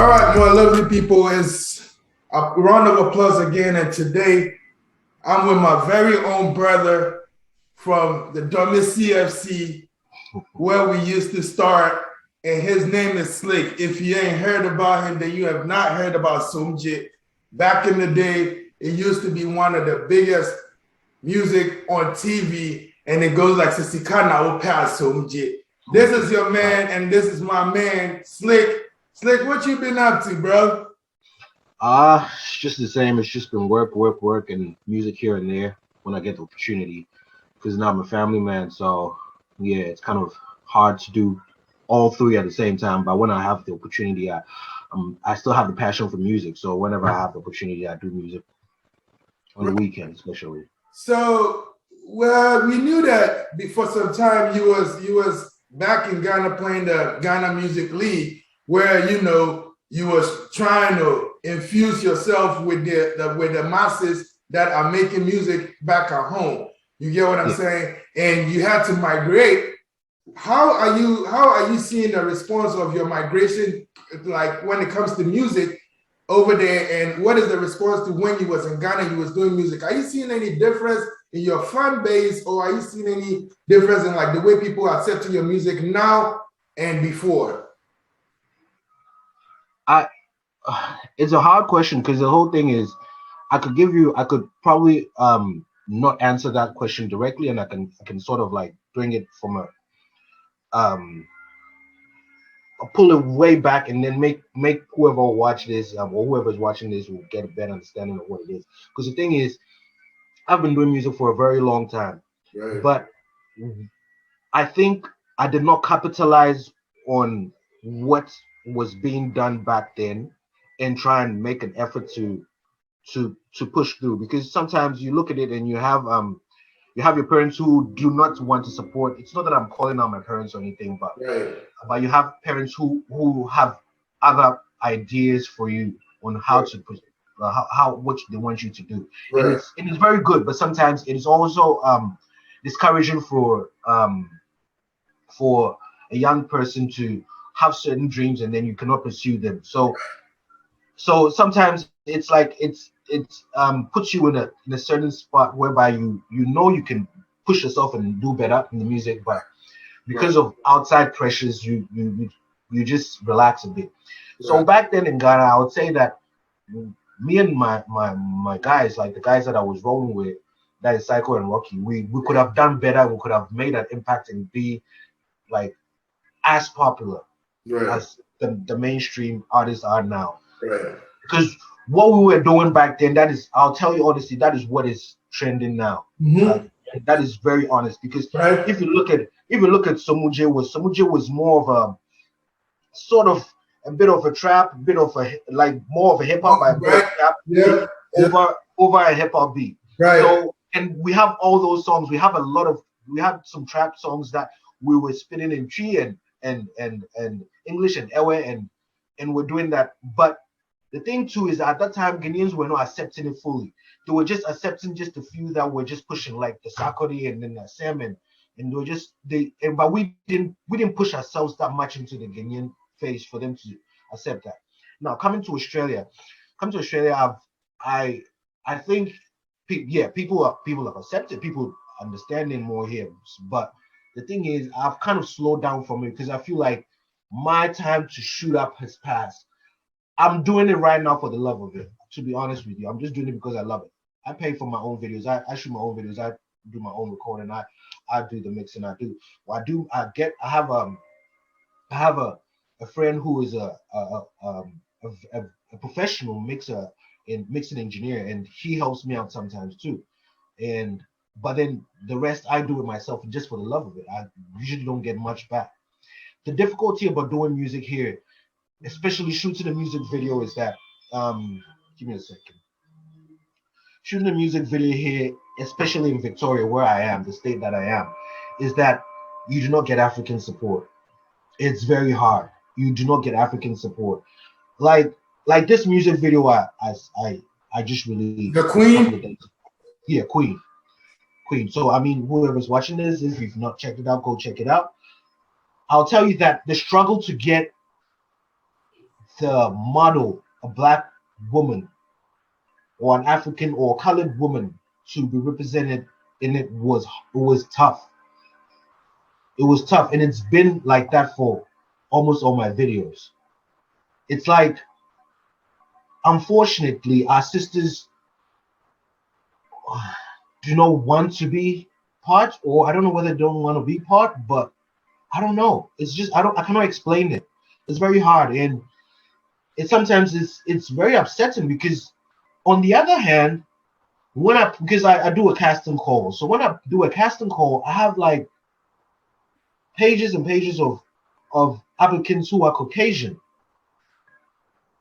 All right, my lovely people, it's a round of applause again. And today I'm with my very own brother from the dumbest CFC where we used to start. And his name is Slick. If you ain't heard about him, then you have not heard about Sumjit. Back in the day, it used to be one of the biggest music on TV. And it goes like Sisikana Opa Sumjit. This is your man, and this is my man, Slick. Slick, what you been up to, bro? It's just the same. It's just been work, and music here and there when I get the opportunity. Because now I'm a family man, so yeah, it's kind of hard to do all three at the same time. But when I have the opportunity, I still have the passion for music. So whenever I have the opportunity, I do music on the weekend, especially. So, well, we knew that before some time you was back in Ghana playing the Ghana Music League, where you was trying to infuse yourself with the masses that are making music back at home. You get what I'm saying? And you had to migrate. How are you seeing the response of your migration, like when it comes to music over there? And what is the response to when you was in Ghana, you was doing music? Are you seeing any difference in your fan base, or are you seeing any difference in like the way people are accepting your music now and before? I It's a hard question because the whole thing is I could probably not answer that question directly, and I can sort of like bring it from a um I'll pull it way back and then make whoever watch this or whoever's watching this will get a better understanding of what it is. Because the thing is, I've been doing music for a very long time, Right. but I think I did not capitalize on what was being done back then and try and make an effort to push through. Because sometimes you look at it and you have your parents who do not want to support. It's not that I'm calling out my parents or anything, Right. but you have parents who have other ideas for you on how Right. to put how what they want you to do, and Right. it's very good. But sometimes it is also discouraging for a young person to have certain dreams and then you cannot pursue them. So sometimes it's like it's puts you in a certain spot whereby you can push yourself and do better in the music, but Right. because of outside pressures, you just relax a bit. So Right. back then in Ghana, I would say that me and my guys, like the guys that I was rolling with, that is Psycho and Rocky, we could have done better. We could have made an impact and be like as popular Right. as the mainstream artists are now. Right. Because what we were doing back then, that is, I'll tell you honestly, that is what is trending now. Mm-hmm. Like that is very honest. Because Right. if you look at Samuje was more of a sort of a bit of a trap, a bit of a like more of a hip hop, Oh, by a bit of right. trap Yeah. beat Yeah. over a hip hop beat. Right. So and we have all those songs. We have some trap songs that we were spinning in G and English and Ewe and we're doing that. But the thing too is at that time Ghanaians were not accepting it fully. They were just accepting just a few that were just pushing like the Sakori and then the Sam and they were just but we didn't push ourselves that much into the Ghanaian face for them to accept that. Now coming to Australia, I I think people have accepted, people understanding more here. But the thing is, I've kind of slowed down from it because I feel like my time to shoot up has passed. I'm doing it right now for the love of it. To be honest with you, I'm just doing it because I love it. I pay for my own videos. I shoot my own videos. I do my own recording. I do the mixing. I have a friend who is a professional mixer and mixing engineer, and he helps me out sometimes too. And but then the rest I do it myself just for the love of it. I usually don't get much back. The difficulty about doing music here, especially shooting a music video, is that give me a second. Shooting a music video here, especially in Victoria, where I am, the state that I am, is that you do not get African support. It's very hard. You do not get African support. Like like this music video I just released The a couple of Queen. days. Yeah, Queen. So I mean, whoever's watching this, if you've not checked it out, go check it out. I'll tell you that the struggle to get the model, a black woman or an African or colored woman, to be represented in it was tough. It was tough, and it's been like that for almost all my videos. It's like, unfortunately, our sisters do not want to be part, or I don't know whether they don't want to be part, but I don't know. It's just I cannot explain it. It's very hard, and sometimes it's very upsetting because on the other hand, because I do a casting call, so when I do a casting call, I have like pages and pages of applicants who are Caucasian,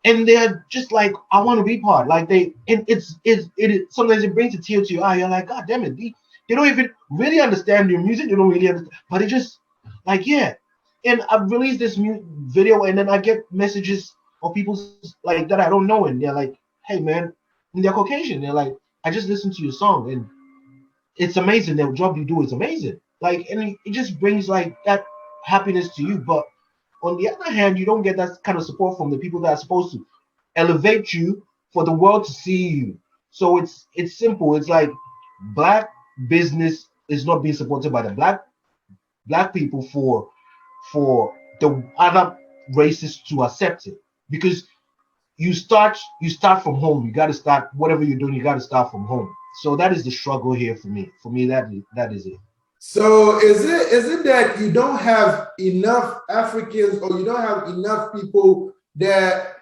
and they're just like, I want to be part. Like and it sometimes it brings a tear to your eye. You're like, God damn it, they don't even really understand your music. They don't really understand, but it just like, yeah. And I've released this video, and then I get messages of people like that I don't know, and they're like, hey man, and they're Caucasian. They're like, I just listened to your song, and it's amazing. The job you do is amazing. Like, and it just brings like that happiness to you. But on the other hand, you don't get that kind of support from the people that are supposed to elevate you for the world to see you. So it's simple. It's like black business is not being supported by the black people for the other races to accept it, because you start from home. You got to start whatever you're doing. You got to start from home. So that is the struggle here for me. For me, that is it. So is it that you don't have enough Africans, or you don't have enough people that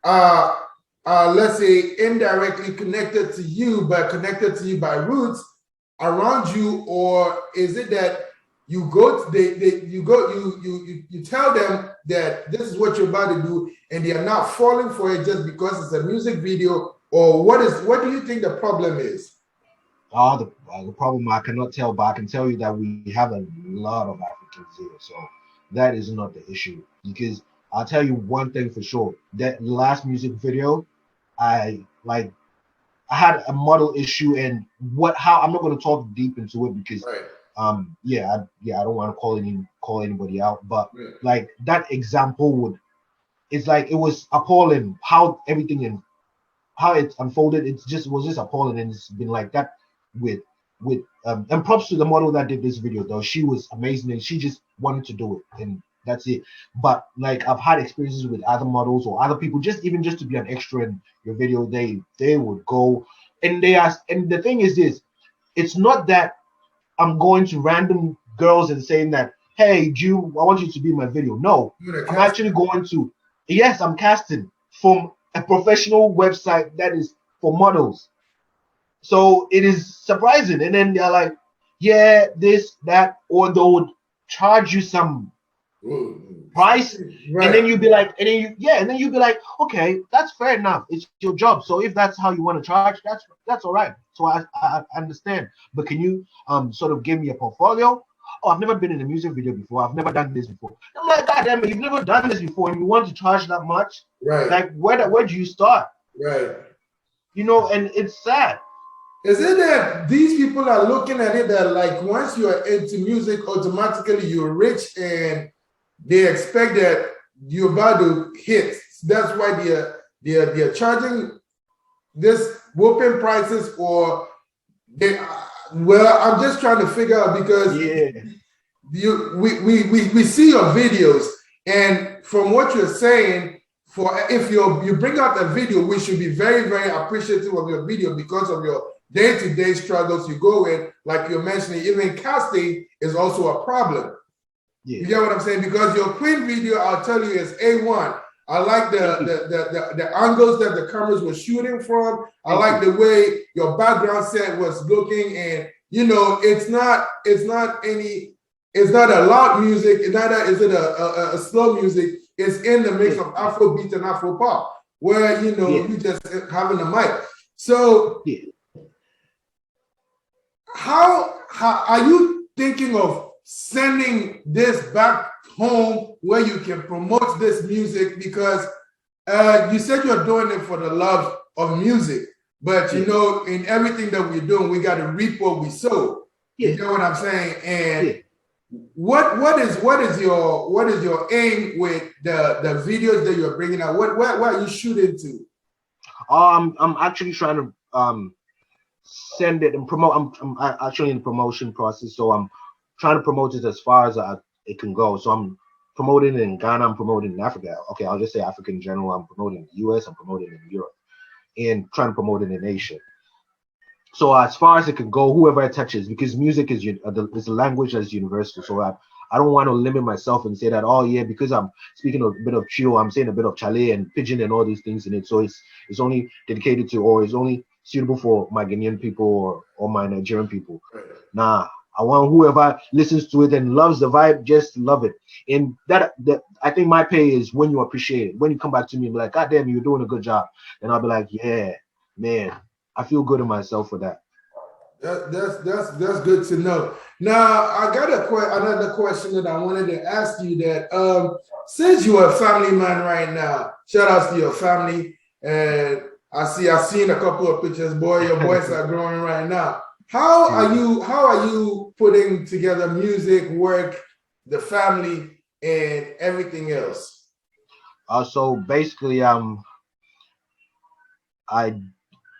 are let's say indirectly connected to you, but connected to you by roots around you, or is it that you go you tell them that this is what you're about to do, and they are not falling for it just because it's a music video, or what do you think the problem is? The problem I cannot tell, but I can tell you that we have a lot of Africans here, so that is not the issue. Because I'll tell you one thing for sure: that last music video, I had a model issue, and how I'm not going to talk deep into it because Right. I don't want to call anybody out, but Right. like that example it's like it was appalling how everything and how it unfolded. It was just appalling, and it's been like that with and props to the model that did this video though. She was amazing, and she just wanted to do it, and that's it. But like, I've had experiences with other models or other people, just to be an extra in your video, they would go, and and the thing is this: it's not that I'm going to random girls and saying that, hey, I want you to be in my video. No, I'm actually going to, yes, I'm casting from a professional website that is for models. So it is surprising. And then they're like, yeah, this, that, or they would charge you some price. Right. And then you'd be like, and then you'd be like, okay, that's fair enough. It's your job. So if that's how you want to charge, that's all right. So I understand. But can you sort of give me a portfolio? Oh, I've never been in a music video before. I've never done this before. I'm like, God damn it, you've never done this before, and you want to charge that much? Right. Like, where do you start? Right. You know, and it's sad. Is it that these people are looking at it that like once you're into music, automatically you're rich, and they expect that you're about to hit? That's why they're charging this whooping prices, or I'm just trying to figure out, because we see your videos, and from what you're saying, if you bring out the video, we should be very, very appreciative of your video because of your day-to-day struggles you go in. Like you're mentioning, even casting is also a problem. Yeah. You get what I'm saying? Because your Queen video, I'll tell you, is A1. I like the angles that the cameras were shooting from. I like the way your background set was looking, and you know, it's not a loud music. Neither is it a slow music. It's in the mix of Afrobeat and Afro pop, where you know you just having a mic. So how are you thinking of sending this back home where you can promote this music? Because you said you're doing it for the love of music, but you know, in everything that we're doing, we got to reap what we sow. You know what I'm saying? And what is your aim with the videos that you're bringing out? What are you shooting to? I'm actually trying to send it and promote. I'm actually in the promotion process, so I'm trying to promote it as far as it can go. So I'm promoting it in Ghana. I'm promoting in Africa. Okay, I'll just say Africa in general. I'm promoting in the US. I'm promoting in Europe, and trying to promote it in Asia. So as far as it can go, whoever it touches, because music is a language that's universal. So I don't want to limit myself and say that, oh yeah, because I'm speaking a bit of Chio, I'm saying a bit of Chale and Pidgin and all these things in it. So it's only dedicated to, or it's only suitable for my Ghanaian people or my Nigerian people. Nah, I want whoever listens to it and loves the vibe, just love it. And that I think my pay is when you appreciate it. When you come back to me and be like, God damn, you're doing a good job. And I'll be like, yeah, man, I feel good in myself for that. That's good to know. Now I got another question that I wanted to ask you. That since you're a family man right now, shout outs to your family. And I've seen a couple of pictures. Boy, your boys are growing right now. How are you putting together music, work, the family, and everything else? So basically, I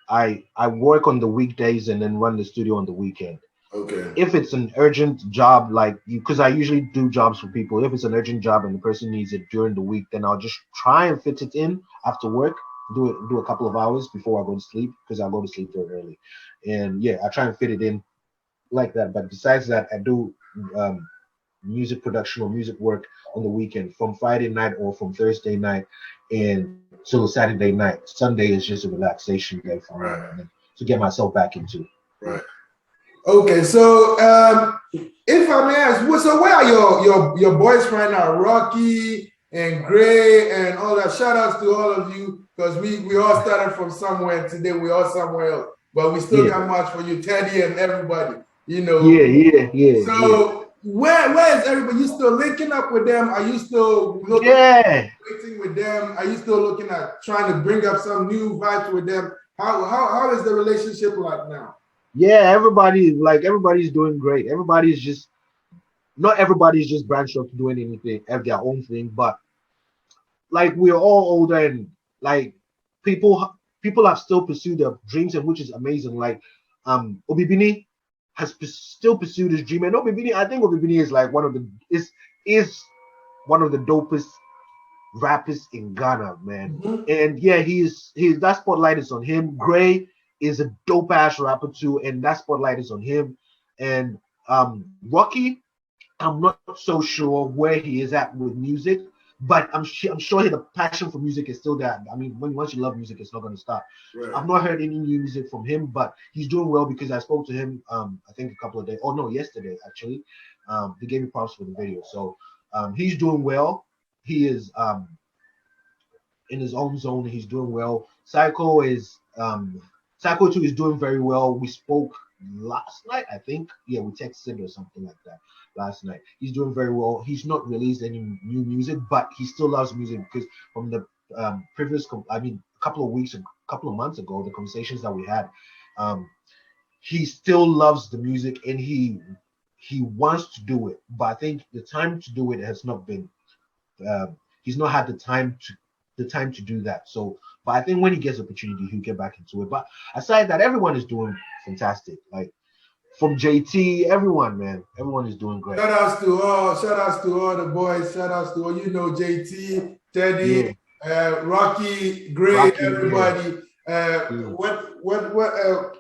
I work on the weekdays and then run the studio on the weekend. Okay. If it's an urgent job, like you, because I usually do jobs for people. If it's an urgent job and the person needs it during the week, then I'll just try and fit it in after work. Do a couple of hours before I go to sleep because I go to sleep very early, and yeah, I try and fit it in like that. But besides that, I do um, music production or music work on the weekend from Friday night or from Thursday night and till Saturday night. Sunday is just a relaxation day for me, Right. and then to get myself back into. Right. Okay, so if I may ask, so where are your boys right now? Rocky and Gray and all that. Shout outs to all of you because we all started from somewhere. Today we all somewhere else, but we still got much for you, Teddy and everybody. You know. Yeah. So where is everybody? You still linking up with them? Are you still waiting with them? Are you still looking at trying to bring up some new vibes with them? How is the relationship like now? Yeah, everybody's doing great. Not everybody's just branched off doing anything, have their own thing, but like we're all older and like people have still pursued their dreams, and which is amazing. Like Obibini has still pursued his dream, and Obibini, I think Obibini is like is one of the dopest rappers in Ghana, man. Mm-hmm. And yeah, he's that spotlight is on him. Gray is a dope ass rapper too, and that spotlight is on him. And Rocky, I'm not so sure where he is at with music, but I'm sure the passion for music is still there. I mean, once you love music, it's not going to stop. Right. I've not heard any new music from him, but he's doing well because I spoke to him. I think a couple of days. Oh no, yesterday actually. They gave me props for the video, so he's doing well. He is in his own zone. He's doing well. Psycho 2 is doing very well. We spoke last night, I think. Yeah, we texted or something like that last night. He's doing very well. He's not released any new music, but he still loves music because from the a couple of months ago, the conversations that we had, he still loves the music and he wants to do it. But I think the time to do it has not been. He's not had the time to do that. So, but I think when he gets opportunity, he'll get back into it. But aside that, everyone is doing fantastic. Like from JT, everyone, man, everyone is doing great. Shout outs to all the boys. Shout outs to all JT, Teddy, Rocky, Gray, everybody.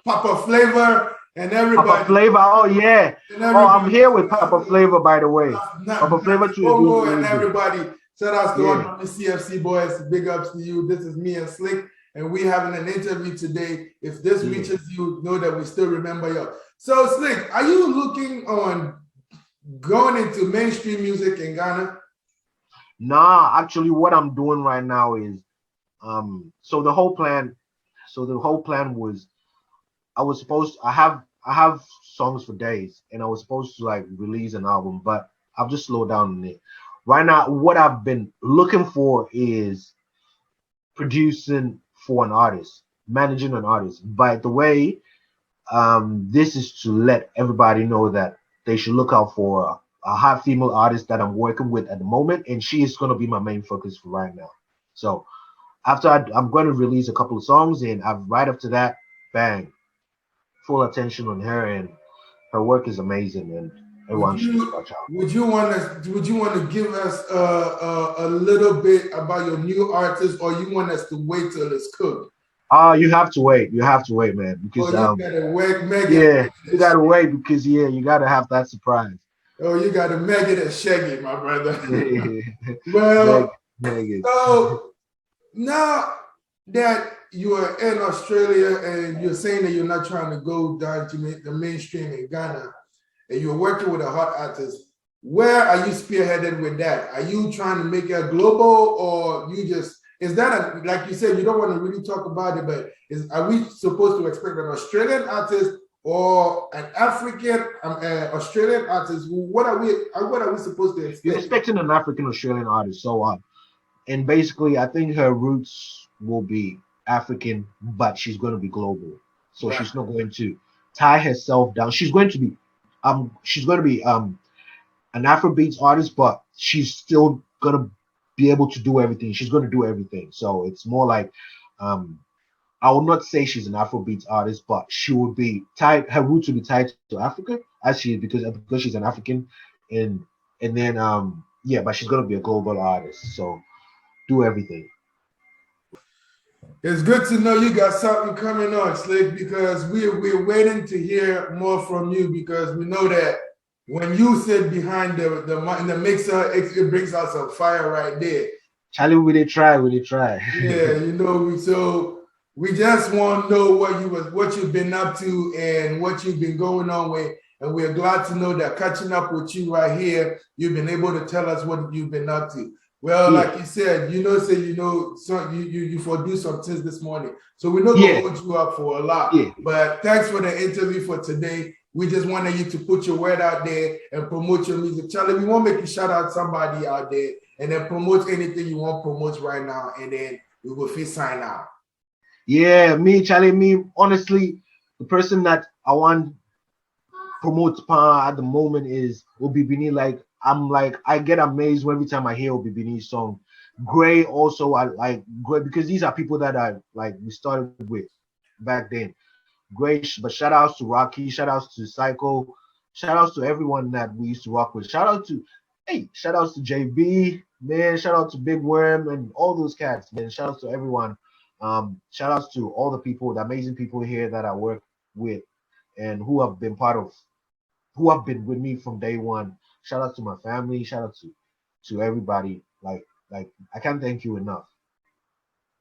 Papa Flavor and everybody. Papa Flavor, oh yeah. Oh, I'm here with Papa Flavor, by the way. Papa Flavor too. And everybody. Shout outs to all the CFC boys. Big ups to you. This is me and Slick, and we having an interview today. If this reaches you, know that we still remember you. So Slick, are you looking on going into mainstream music in Ghana? Nah, actually, what I'm doing right now is, so the whole plan was, I have songs for days, and I was supposed to like release an album, but I've just slowed down on it. Right now, what I've been looking for is producing for an artist, managing an artist. By the way, this is to let everybody know that they should look out for a hot female artist that I'm working with at the moment, and she is going to be my main focus for right now. So after I'm going to release a couple of songs, and right after that, bang, full attention on her, and her work is amazing, and Would everyone should just you watch out. would you want to give us a little bit about your new artist, or you want us to wait till it's cooked? You have to wait. You have to wait, man, Oh, because you gotta wait, Megan. yeah, you gotta wait because you gotta have that surprise. Oh, you gotta Megan and Shaggy, my brother. Meg, Well, Megan. so now that you are in Australia and you're saying that you're not trying to go down to the mainstream in Ghana, and you're working with a hot artist, where are you spearheaded with that? Are you trying to make it global, or you just is that a, like you said, you don't want to really talk about it, but are we supposed to expect an Australian artist or an African Australian artist? What are we supposed to You're expect? expecting an African Australian artist, so and basically, I think her roots will be African, but she's going to be global. So Right. she's not going to tie herself down. She's going to be an Afrobeats artist, but she's still going to be able to do everything. She's going to do everything. So it's more like, I will not say she's an Afrobeats artist, but she will be tied. Her roots will be tied to Africa, as she is because she's an African, and then yeah, but she's going to be a global artist. So do everything. It's good to know you got something coming on, Slick, because we're waiting to hear more from you, because we know that when you sit behind the mixer, it brings out some fire right there. Charlie, we did try. Yeah, so we just want to know what you've been up to and what you've been going on with, and we're glad to know that catching up with you right here, you've been able to tell us what you've been up to. Well, Yeah. like you said, so you do some things this morning, so we're not Yeah. gonna hold you up for a lot. Yeah. But thanks for the interview for today. We just wanted you to put your word out there and promote your music. Charlie, we won't make you shout out somebody out there and then promote anything you want to promote right now, and then we will fit sign out. Yeah, me, honestly, the person that I want promote at the moment is Obibini. I get amazed every time I hear Obibini's song. Gray also, I like Gray because these are people that I like we started with back then. Great, but shout outs to Rocky, shout outs to Psycho, shout outs to everyone that we used to rock with. Shout outs to JB, man, shout out to Big Worm and all those cats, man. Shout outs to everyone. Shout outs to all the people, the amazing people here that I work with and who have been with me from day one. Shout out to my family, shout out to everybody. Like I can't thank you enough.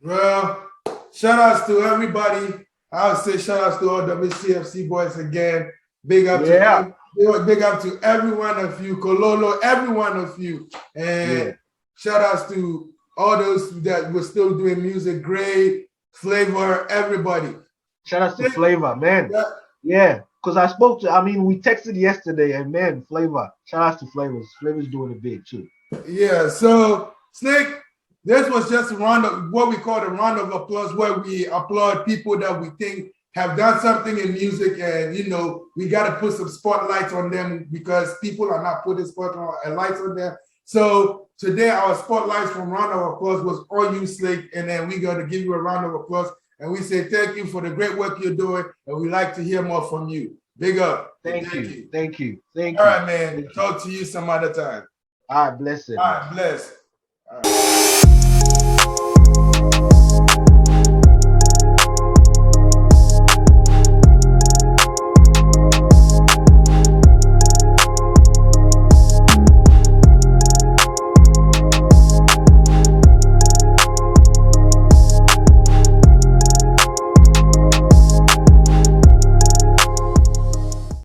Well, shout outs to everybody. I would say shout outs to all WCFC boys again. Big up to every one of you, Kololo, every one of you. And shout outs to all those that were still doing music, Gray, Flavor, everybody. Shout outs to Flavor, man. Yeah. Because we texted yesterday, and man, Flavor. Shout outs to Flavors. Flavor's doing it big too. Yeah, so Snake, this was just what we call a round of applause, where we applaud people that we think have done something in music, and we got to put some spotlights on them because people are not putting spotlights on them. So today our spotlights from round of applause was all you, Slick, and then we got to give you a round of applause, and we say thank you for the great work you're doing, and we like to hear more from you. Big up. Thank you. All right, man. Talk to you some other time. All right, bless it. All right, bless. All right.